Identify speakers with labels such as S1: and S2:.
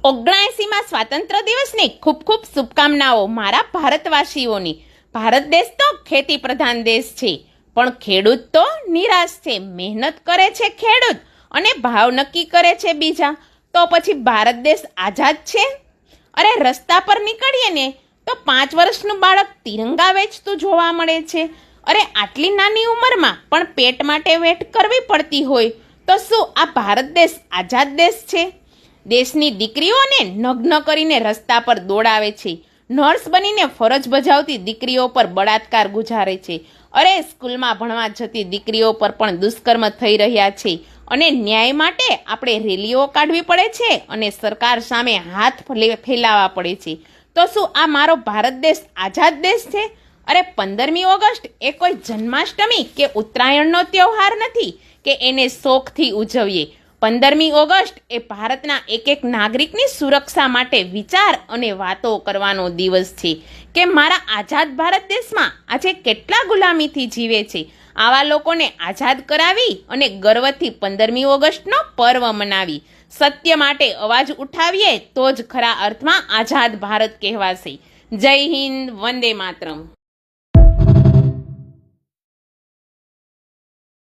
S1: 79માં સ્વાતંત્ર્ય દિવસની ખૂબ ખૂબ શુભકામનાઓ મારા ભારતવાસીઓની। ભારત દેશ તો ખેતી પ્રધાન દેશ છે, પણ ખેડૂત તો નિરાશ છે। મહેનત કરે છે ખેડૂત અને ભાવ નક્કી કરે છે બીજા, તો પછી ભારત દેશ આઝાદ છે? અરે રસ્તા પર નીકળીએ ને તો 5 વર્ષનું બાળક તિરંગા વેચતું જોવા મળે છે। અરે આટલી નાની ઉંમરમાં પણ પેટ માટે વેટ કરવી પડતી હોય તો શું આ ભારત દેશ આઝાદ દેશ છે? દેશની દીકરીઓને નગ્ન કરીને રસ્તા પર દોડાવે છે, નર્સ બનીને ફરજ બજાવતી દીકરીઓ પર બળાત્કાર ગુજારે છે। અરે સ્કૂલમાં ભણવા જતી દીકરીઓ પર પણ દુષ્કર્મ થઈ રહ્યા છે અને ન્યાય માટે આપણે રેલીઓ કાઢવી પડે છે અને સરકાર સામે હાથ ફેલાવવા પડે છે। તો શું આ મારો ભારત દેશ આઝાદ દેશ છે? અરે 15મી ઓગસ્ટ એ કોઈ જન્માષ્ટમી કે ઉત્તરાયણનો તહેવાર નથી કે એને શોખથી ઉજવીએ। 15મી ઓગસ્ટ એ ભારતના એક એક નાગરિકની સુરક્ષા માટે વિચાર અને વાતો કરવાનો દિવસ છે કે મારા આઝાદ ભારત દેશમાં આજે કેટલા ગુલામીથી જીવે છે। આવા લોકોને આઝાદ કરાવી અને ગર્વથી 15મી ઓગસ્ટનો પર્વ મનાવી સત્ય માટે અવાજ ઉઠાવીએ તો જ ખરા અર્થમાં આઝાદ ભારત કહેવાશે। જય હિન્દ, વંદે માતરમ।